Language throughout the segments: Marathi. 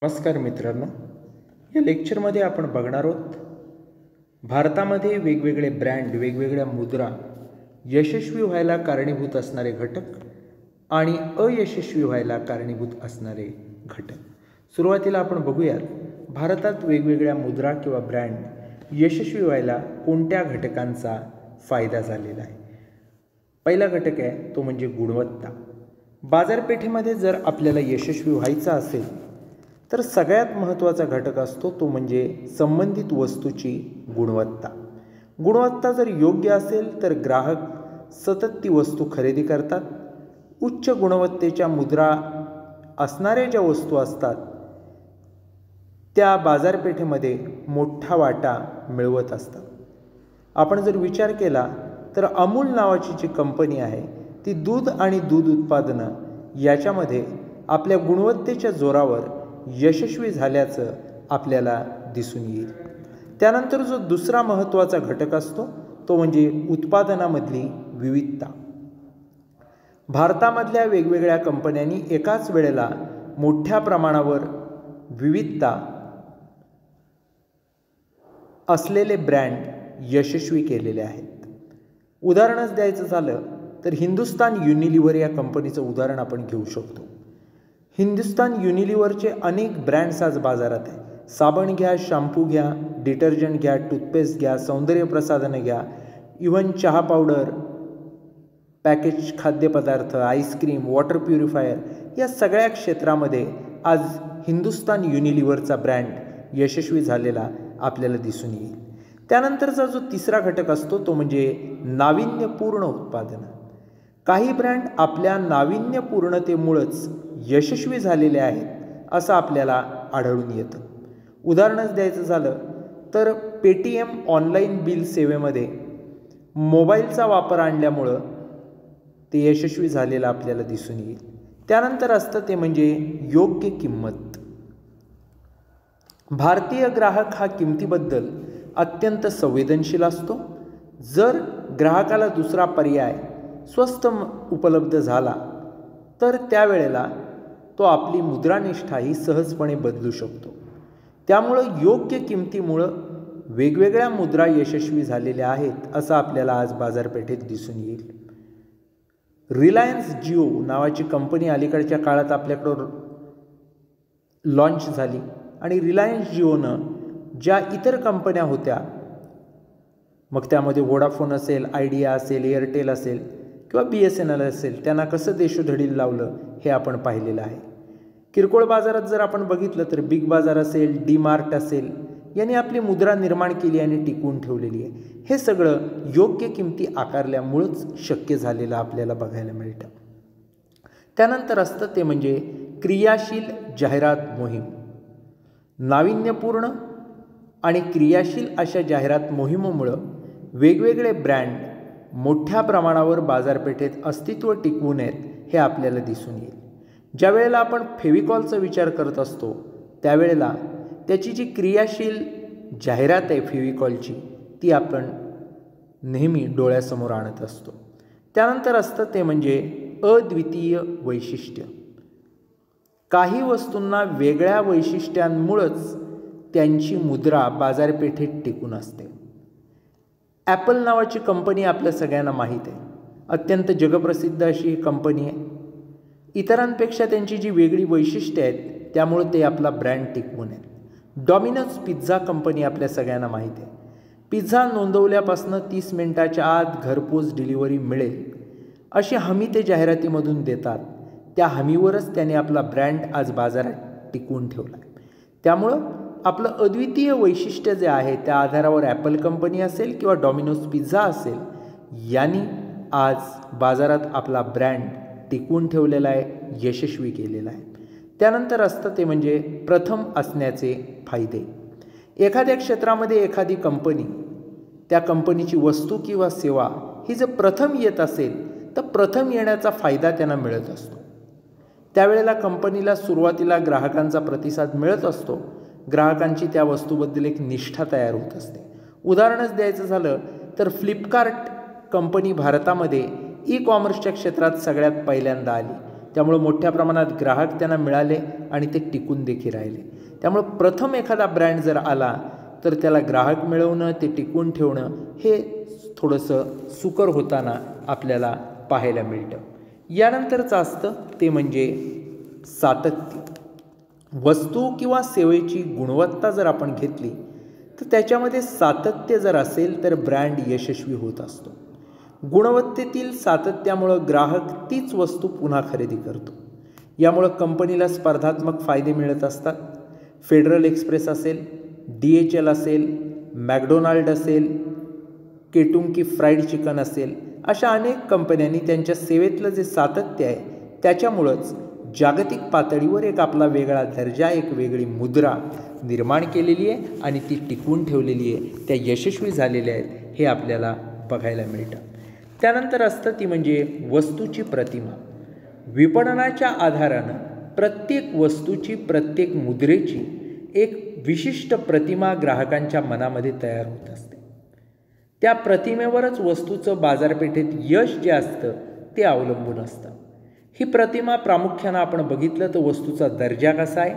नमस्कार मित्रांनो, या लेक्चरमध्ये आपण बघणार आहोत भारतामध्ये वेगवेगळे ब्रँड, वेगवेगळ्या मुद्रा यशस्वी व्हायला कारणीभूत असणारे घटक आणि अयशस्वी व्हायला कारणीभूत असणारे घटक. सुरुवातीला आपण बघूयात भारतात वेगवेगळ्या मुद्रा किंवा ब्रँड यशस्वी व्हायला कोणत्या घटकांचा फायदा झालेला आहे. पहिला घटक आहे तो म्हणजे गुणवत्ता. बाजारपेठेमध्ये जर आपल्याला यशस्वी व्हायचं असेल तर सगळ्यात महत्त्वाचा घटक असतो तो म्हणजे संबंधित वस्तूची गुणवत्ता. गुणवत्ता जर योग्य असेल तर ग्राहक सतत ती वस्तू खरेदी करतात. उच्च गुणवत्तेच्या मुद्रा असणाऱ्या ज्या वस्तू असतात त्या बाजारपेठेमध्ये मोठा वाटा मिळवत असतात. आपण जर विचार केला तर अमूल नावाची जी कंपनी आहे ती दूध आणि दूध उत्पादनं याच्यामध्ये आपल्या गुणवत्तेच्या जोरावर यशस्वी झाल्याचं आपल्याला दिसून येईल. त्यानंतर जो दुसरा महत्त्वाचा घटक असतो तो म्हणजे उत्पादनामधली विविधता. भारतामधल्या वेगवेगळ्या कंपन्यांनी एकाच वेळेला मोठ्या प्रमाणावर विविधता असलेले ब्रँड यशस्वी केलेले आहेत. उदाहरणच द्यायचं झालं तर हिंदुस्तान युनिलिव्हर या कंपनीचं उदाहरण आपण घेऊ शकतो. हिंदुस्तान युनिलिव्हरचे अनेक ब्रँड्स आज बाजारात आहे. साबण घ्या, शॅम्पू घ्या, डिटर्जंट घ्या, टूथपेस्ट घ्या, सौंदर्य प्रसाधनं घ्या, इव्हन चहा पावडर, पॅकेज खाद्यपदार्थ, आईस्क्रीम, वॉटर प्युरिफायर या सगळ्या क्षेत्रामध्ये आज हिंदुस्तान युनिलिव्हरचा ब्रँड यशस्वी झालेला आपल्याला दिसून येईल. त्यानंतरचा जो तिसरा घटक असतो तो म्हणजे नाविन्यपूर्ण उत्पादनं. काही ब्रँड आपल्या नाविन्यपूर्णतेमुळंच यशस्वी झालेले आहेत असं आपल्याला आढळून येतं. उदाहरणच द्यायचं झालं तर पेटीएम ऑनलाईन बिल सेवेमध्ये मोबाईलचा वापर आणल्यामुळं ते यशस्वी झालेलं आपल्याला दिसून येईल. त्यानंतर असतं ते म्हणजे योग्य किंमत. भारतीय ग्राहक हा किमतीबद्दल अत्यंत संवेदनशील असतो. जर ग्राहकाला दुसरा पर्याय स्वस्त उपलब्ध झाला तर त्यावेळेला तो आपली मुद्रानिष्ठा ही सहजपणे बदलू शकतो. त्यामुळं योग्य किमतीमुळं वेगवेगळ्या मुद्रा यशस्वी झालेल्या आहेत असं आपल्याला आज बाजारपेठेत दिसून येईल. रिलायन्स जिओ नावाची कंपनी अलीकडच्या काळात आपल्याकडं लॉन्च झाली आणि रिलायन्स जिओनं ज्या इतर कंपन्या होत्या, मग त्यामध्ये वोडाफोन असेल, आयडिया असेल, एअरटेल असेल किंवा BSNL असेल, त्यांना कसं देशोधडीला लावलं हे आपण पाहिलेलं आहे. किरकोळ बाजारात जर आपण बघितलं तर बिग बाजार असेल, डी मार्ट असेल यांनी आपली मुद्रा निर्माण केली आणि टिकवून ठेवलेली आहे. हे सगळं योग्य किमती आकारल्यामुळंच शक्य झालेलं आपल्याला बघायला मिळतं. त्यानंतर असतं ते म्हणजे क्रियाशील जाहिरात मोहीम. नाविन्यपूर्ण आणि क्रियाशील अशा जाहिरात मोहिमेमुळं वेगवेगळे ब्रँड मोठ्या प्रमाणावर बाजारपेठेत अस्तित्व टिकवून आहेत हे आपल्याला दिसून येईल. ज्या वेळेला आपण फेविकॉलचा विचार करत असतो त्यावेळेला त्याची जी क्रियाशील जाहिरात आहे फेविकॉलची ती आपण नेहमी डोळ्यासमोर आणत असतो. त्यानंतर असतं ते म्हणजे अद्वितीय वैशिष्ट्य. काही वस्तूंना वेगळ्या वैशिष्ट्यांमुळंच त्यांची मुद्रा बाजारपेठेत टिकून असते. ॲपल नावाची कंपनी आपल्या सगळ्यांना माहीत आहे. अत्यंत जगप्रसिद्ध अशी ही कंपनी आहे. इतरांपेक्षा त्यांची जी वेगळी वैशिष्ट्ये आहेत त्यामुळे ते आपला ब्रँड टिकवून आहेत. डॉमिनोज पिझ्झा कंपनी आपल्या सगळ्यांना माहीत आहे. पिझ्झा नोंदवल्यापासून 30 मिनिटाच्या आत घरपोच डिलिव्हरी मिळेल अशी हमी ते जाहिरातीमधून देतात. त्या हमीवरच त्याने आपला ब्रँड आज बाजारात टिकवून ठेवला आहे. त्यामुळं आपलं अद्वितीय वैशिष्ट्य जे आहे त्या आधारावर ॲपल कंपनी असेल किंवा डॉमिनोज पिझ्झा असेल यांनी आज बाजारात आपला ब्रँड टिकवून ठेवलेला आहे, यशस्वी केलेला आहे. त्यानंतर असतं ते म्हणजे प्रथम असण्याचे फायदे. एखाद्या क्षेत्रामध्ये एखादी कंपनी, त्या कंपनीची वस्तू किंवा सेवा ही जर प्रथम येत असेल तर प्रथम येण्याचा फायदा त्यांना मिळत असतो. त्यावेळेला कंपनीला सुरुवातीला ग्राहकांचा प्रतिसाद मिळत असतो. ग्राहकांची त्या वस्तूबद्दल एक निष्ठा तयार होत असते. उदाहरणच द्यायचं झालं तर फ्लिपकार्ट कंपनी भारतामध्ये ई कॉमर्सच्या क्षेत्रात सगळ्यात पहिल्यांदा आली. त्यामुळे मोठ्या प्रमाणात ग्राहक त्यांना मिळाले आणि ते टिकून देखील राहिले. त्यामुळे प्रथम एखादा ब्रँड जर आला तर त्याला ग्राहक मिळवणं, ते टिकवून ठेवणं हे थोडंसं सुकर होताना आपल्याला पाहायला मिळतं. यानंतरचं असतं ते म्हणजे सातत्य. वस्तू किंवा सेवेची गुणवत्ता जर आपण घेतली तर त्याच्यामध्ये सातत्य जर असेल तर ब्रँड यशस्वी होत असतो. गुणवत्तेतील सातत्यामुळं ग्राहक तीच वस्तू पुन्हा खरेदी करतो. यामुळं कंपनीला स्पर्धात्मक फायदे मिळत असतात. फेडरल एक्सप्रेस असेल, DHL असेल, मॅकडोनाल्ड असेल, केटुंकी फ्राईड चिकन असेल, अशा अनेक कंपन्यांनी त्यांच्या सेवेतलं जे सातत्य आहे त्याच्यामुळंच जागतिक पातळीवर एक आपला वेगळा दर्जा, एक वेगळी मुद्रा निर्माण केलेली आहे आणि ती टिकवून ठेवलेली आहे. त्या यशस्वी झालेल्या आहेत हे आपल्याला बघायला मिळतं. त्यानंतर असतं ती म्हणजे वस्तूची प्रतिमा. विपणनाच्या आधारानं प्रत्येक वस्तूची, प्रत्येक मुद्रेची एक विशिष्ट प्रतिमा ग्राहकांच्या मनामध्ये तयार होत असते. त्या प्रतिमेवरच वस्तूचं बाजारपेठेत यश जे असतं ते अवलंबून असतं. ही प्रतिमा प्रामुख्यानं आपण बघितलं तर वस्तूचा दर्जा कसा आहे,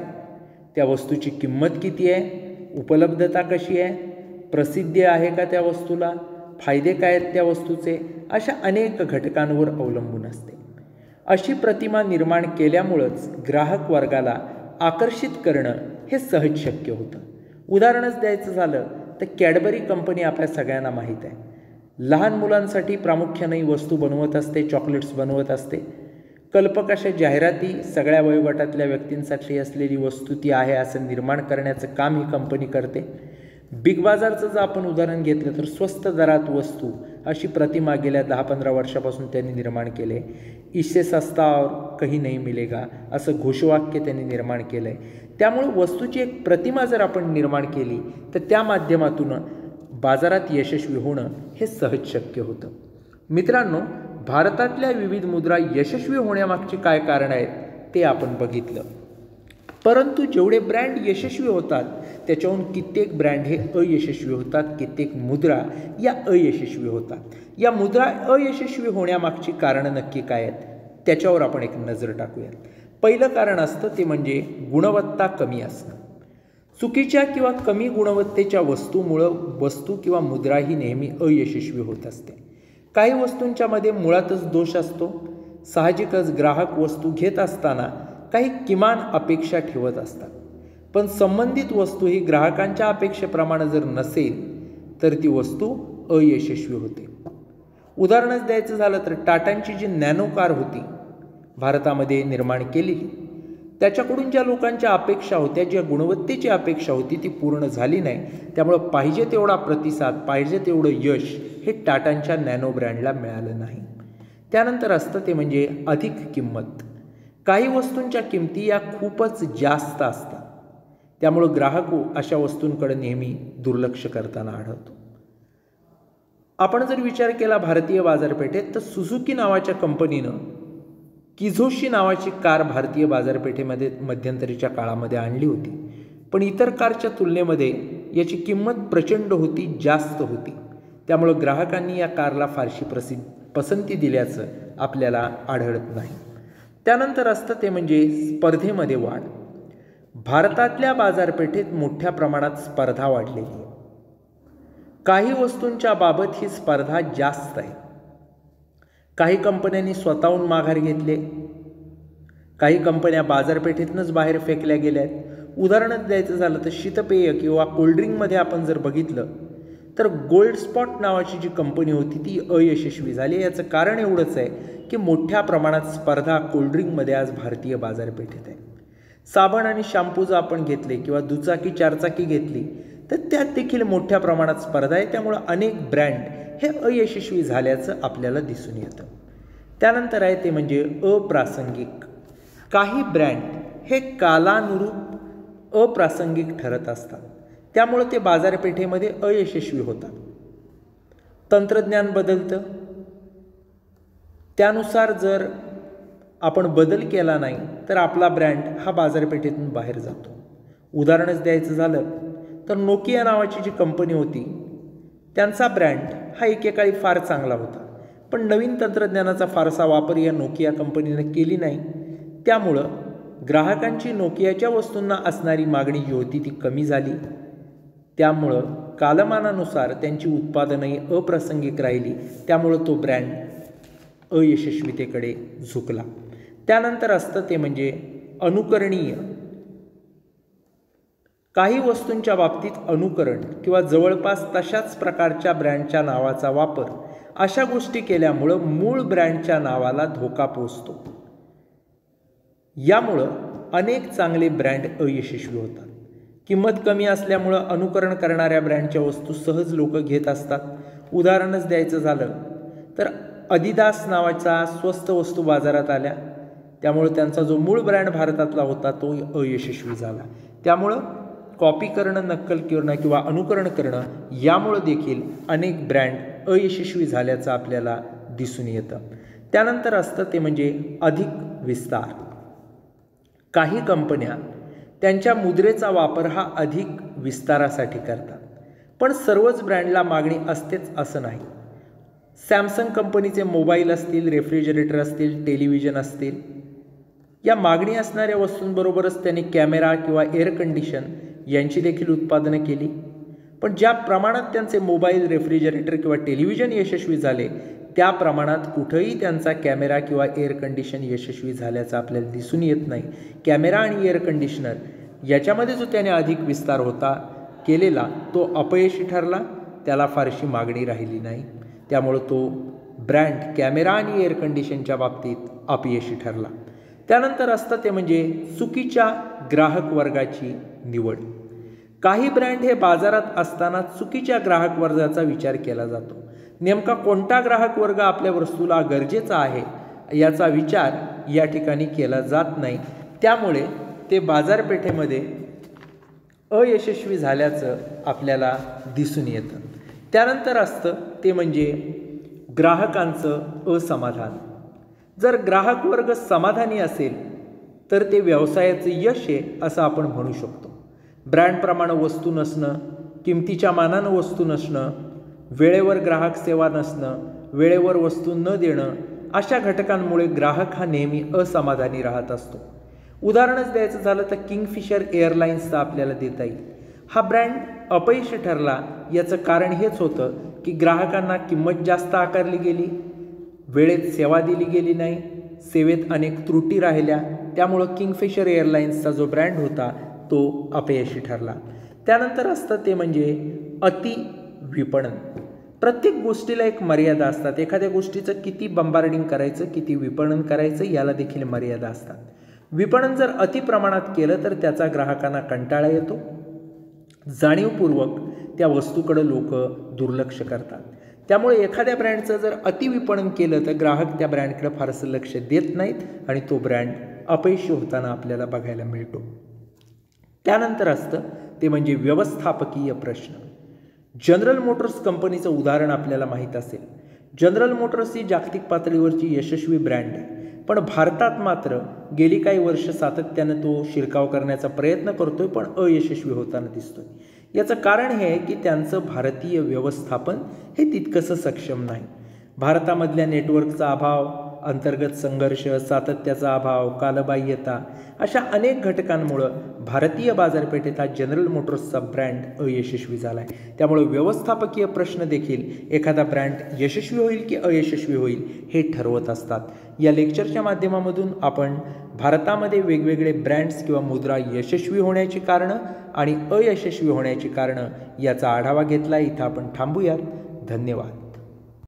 त्या वस्तूची किंमत किती आहे, उपलब्धता कशी आहे, प्रसिद्धी आहे का त्या वस्तूला, फायदे काय आहेत त्या वस्तूचे, अशा अनेक घटकांवर अवलंबून असते. अशी प्रतिमा निर्माण केल्यामुळंच ग्राहक वर्गाला आकर्षित करणं हे सहज शक्य होतं. उदाहरणच द्यायचं झालं तर कॅडबरी कंपनी आपल्या सगळ्यांना माहीत आहे. लहान मुलांसाठी प्रामुख्याने ही वस्तू बनवत असते, चॉकलेट्स बनवत असते. कल्पक अशा जाहिराती सगळ्या वयोगटातल्या व्यक्तींसाठी असलेली वस्तू ती आहे असं निर्माण करण्याचं काम ही कंपनी करते. बिग बाजारचं जर आपण उदाहरण घेतलं तर स्वस्त दरात वस्तू अशी प्रतिमा गेल्या 10-15 वर्षापासून त्यांनी निर्माण केले. इससे सस्ता और कहीं नहीं मिलेगा असं घोषवाक्य त्यांनी निर्माण केलं आहे. त्यामुळे वस्तूची एक प्रतिमा जर आपण निर्माण केली तर त्या माध्यमातून बाजारात यशस्वी होणं हे सहज शक्य होतं. मित्रांनो, भारतातल्या विविध मुद्रा यशस्वी होण्यामागची काय कारण आहेत ते आपण बघितलं. परंतु जेवढे ब्रँड यशस्वी होतात त्याच्याहून कित्येक ब्रँड हे अयशस्वी होतात, कित्येक मुद्रा या अयशस्वी होतात. या मुद्रा अयशस्वी होण्यामागची कारणं नक्की काय आहेत त्याच्यावर आपण एक नजर टाकूयात. पहिलं कारण असतं ते म्हणजे गुणवत्ता कमी असणं. चुकीच्या किंवा कमी गुणवत्तेच्या वस्तूमुळं वस्तू किंवा मुद्रा ही नेहमी अयशस्वी होत असते. काही वस्तूंच्या मध्ये मुळातच दोष असतो. साहजिकच ग्राहक वस्तू घेत असताना काही किमान अपेक्षा ठेवत असतात, पण संबंधित वस्तू ही ग्राहकांच्या अपेक्षेप्रमाणे जर नसेल तर ती वस्तू अयशस्वी होते. उदाहरणच द्यायचं झालं तर टाटांची जी नॅनो कार होती भारतामध्ये निर्माण केलेली, त्याच्याकडून ज्या लोकांच्या अपेक्षा होत्या, ज्या गुणवत्तेची अपेक्षा होती ती पूर्ण झाली नाही. त्यामुळं पाहिजे तेवढा प्रतिसाद, पाहिजे तेवढं यश हे टाटांच्या नॅनो ब्रँडला मिळालं नाही. त्यानंतर असतं ते म्हणजे अधिक किंमत. काही वस्तूंच्या किमती या खूपच जास्त असतात, त्यामुळं ग्राहक अशा वस्तूंकडे नेहमी दुर्लक्ष करताना आढळतो. आपण जर विचार केला भारतीय बाजारपेठेत तर सुझुकी नावाच्या कंपनीनं किझोशी नावाची कार भारतीय बाजारपेठेमध्ये मध्यंतरीच्या काळामध्ये आणली होती, पण इतर कारच्या तुलनेमध्ये याची किंमत प्रचंड होती, जास्त होती. त्यामुळं ग्राहकांनी या कारला फारशी पसंती दिल्याचं आपल्याला आढळत नाही. त्यानंतर असतं ते म्हणजे स्पर्धेमध्ये वाढ. भारतातल्या बाजारपेठेत मोठ्या प्रमाणात स्पर्धा वाढलेली आहे. काही वस्तूंच्या बाबत ही स्पर्धा जास्त आहे. काही कंपन्यांनी स्वतःहून माघार घेतले, काही कंपन्या बाजारपेठेतूनच बाहेर फेकल्या गेल्या आहेत. उदाहरणच द्यायचं झालं तर शीतपेय किंवा कोल्ड्रिंकमध्ये आपण जर बघितलं तर गोल्ड स्पॉट नावाची जी कंपनी होती ती अयशस्वी झाली. याचं कारण एवढंच आहे की मोठ्या प्रमाणात स्पर्धा कोल्ड्रिंकमध्ये आज भारतीय बाजारपेठेत आहे. साबण आणि शॅम्पू जर आपण घेतले किंवा दुचाकी चारचाकी घेतली तर त्यात देखील मोठ्या प्रमाणात स्पर्धा आहे. त्यामुळं अनेक ब्रँड हे अयशस्वी झाल्याचं आपल्याला दिसून येतं. त्यानंतर आहे ते म्हणजे अप्रासंगिक. काही ब्रँड हे कालानुरूप अप्रासंगिक ठरत असतात, त्यामुळे ते बाजारपेठेमध्ये अयशस्वी होतात. तंत्रज्ञान बदलतं, त्यानुसार जर आपण बदल केला नाही तर आपला ब्रँड हा बाजारपेठेतून बाहेर जातो. उदाहरणच द्यायचं झालं तर नोकिया नावाची जी कंपनी होती त्यांचा ब्रँड हा एकेकाळी फार चांगला होता, पण नवीन तंत्रज्ञानाचा फारसा वापर या नोकिया कंपनीने केली नाही. त्यामुळं ग्राहकांची नोकियाच्या वस्तूंना असणारी मागणी जी होती ती कमी झाली. त्यामुळं कालमानानुसार त्यांची उत्पादनही अप्रासंगिक राहिली. त्यामुळं तो ब्रँड अयशस्वीतेकडे झुकला. त्यानंतर असतं ते म्हणजे अनुकरणीय. काही वस्तूंच्या बाबतीत अनुकरण किंवा जवळपास तशाच प्रकारच्या ब्रँडच्या नावाचा वापर अशा गोष्टी केल्यामुळं मूळ ब्रँडच्या नावाला धोका पोचतो. यामुळं अनेक चांगले ब्रँड अयशस्वी होतात. किंमत कमी असल्यामुळं अनुकरण करणाऱ्या ब्रँडच्या वस्तू सहज लोक घेत असतात. उदाहरणच द्यायचं झालं तर अदिदास नावाच्या स्वस्त वस्तू बाजारात आल्या. त्यामुळे त्यांचा जो मूळ ब्रँड भारतातला होता तो अयशस्वी झाला. त्यामुळं कॉपी करणं, नक्कल करणं किंवा अनुकरण करणं यामुळं देखील अनेक ब्रँड अयशस्वी झाल्याचं आपल्याला दिसून येतं. त्यानंतर असतं ते म्हणजे अधिक विस्तार. काही कंपन्या त्यांच्या मुद्रेचा वापर हा अधिक विस्तारासाठी करतात, पण सर्वच ब्रँडला मागणी असतेच असं नाही. सॅमसंग कंपनीचे मोबाईल असतील, रेफ्रिजरेटर असतील, टेलिव्हिजन असतील, या मागणी असणाऱ्या वस्तूंबरोबरच त्यांनी कॅमेरा किंवा एअर कंडिशन यांची देखील उत्पादनं केली. पण ज्या प्रमाणात त्यांचे मोबाईल, रेफ्रिजरेटर किंवा टेलिव्हिजन यशस्वी झाले त्या प्रमाणात कुठंही त्यांचा कॅमेरा किंवा एअर कंडिशन यशस्वी झाल्याचं आपल्याला दिसून येत नाही. कॅमेरा आणि एअर कंडिशनर याच्यामध्ये जो त्याने अधिक विस्तार होता केलेला तो अपयशी ठरला. त्याला फारशी मागणी राहिली नाही. त्यामुळं तो ब्रँड कॅमेरा आणि एअर कंडिशनच्या बाबतीत अपयशी ठरला. त्यानंतर असतं ते म्हणजे चुकीच्या ग्राहक वर्गाची निवड. काही ब्रँड हे बाजारात असताना चुकीच्या ग्राहक वर्गाचा विचार केला जातो. नेमका कोणता ग्राहक वर्ग आपल्या वस्तूला गरजेचा आहे याचा विचार या ठिकाणी केला जात नाही. त्यामुळे ते बाजारपेठेमध्ये अयशस्वी झाल्याचं आपल्याला दिसून येतं. त्यानंतर असतं ते म्हणजे ग्राहकांचं असमाधान. जर ग्राहक वर्ग समाधानी असेल तर ते व्यवसायाचं यश आहे असं आपण म्हणू शकतो. ब्रँडप्रमाणे वस्तू नसणं, किमतीच्या मानानं वस्तू नसणं, वेळेवर ग्राहक सेवा नसणं, वेळेवर वस्तू न देणं अशा घटकांमुळे ग्राहक हा नेहमी असमाधानी राहत असतो. उदाहरणच द्यायचं झालं तर किंगफिशर एअरलाइन्सचा आपल्याला देता येईल. हा ब्रँड अपयशी ठरला याचं कारण हेच होतं की ग्राहकांना किंमत जास्त आकारली गेली, वेळेत सेवा दिली गेली नाही, सेवेत अनेक त्रुटी राहिल्या. त्यामुळं किंगफिशर एअरलाइन्सचा जो ब्रँड होता तो अपयशी ठरला. त्यानंतर असतं ते म्हणजे अति विपणन. प्रत्येक गोष्टीला एक मर्यादा असतात. एखाद्या गोष्टीचं किती बंबार्डिंग करायचं, किती विपणन करायचं याला देखील मर्यादा असतात. विपणन जर अति प्रमाणात केलं तर त्याचा ग्राहकांना कंटाळा येतो. जाणीवपूर्वक त्या वस्तूकडे लोक दुर्लक्ष करतात. त्यामुळे एखाद्या ब्रँडचं जर अतिविपणन केलं तर ग्राहक त्या ब्रँडकडे फारसं लक्ष देत नाहीत आणि तो ब्रँड अपयशी होताना आपल्याला बघायला मिळतो. त्यानंतर असतं ते म्हणजे व्यवस्थापकीय प्रश्न. जनरल मोटर्स कंपनीचं उदाहरण आपल्याला माहीत असेल. जनरल मोटर्स ही जागतिक पातळीवरची यशस्वी ब्रँड आहे, पण भारतात मात्र गेली काही वर्ष सातत्यानं तो शिरकाव करण्याचा प्रयत्न करतोय पण अयशस्वी होताना दिसतोय. याचं कारण हे आहे की त्यांचं भारतीय व्यवस्थापन हे तितकंसं सक्षम नाही. भारतामधल्या नेटवर्कचा अभाव, अंतर्गत संघर्ष, सातत्याचा अभाव, कालबाह्यता अशा अनेक घटकांमुळं भारतीय बाजारपेठेत हा जनरल मोटर्सचा ब्रँड अयशस्वी झाला आहे. त्यामुळे व्यवस्थापकीय प्रश्न देखील एखादा ब्रँड यशस्वी होईल की अयशस्वी होईल हे ठरवत असतात. या लेक्चरच्या माध्यमामधून आपण भारतामध्ये वेगवेगळे ब्रँड्स किंवा मुद्रा यशस्वी होण्याची कारणं आणि अयशस्वी होण्याची कारणं याचा आढावा घेतला. इथं आपण थांबूयात. धन्यवाद.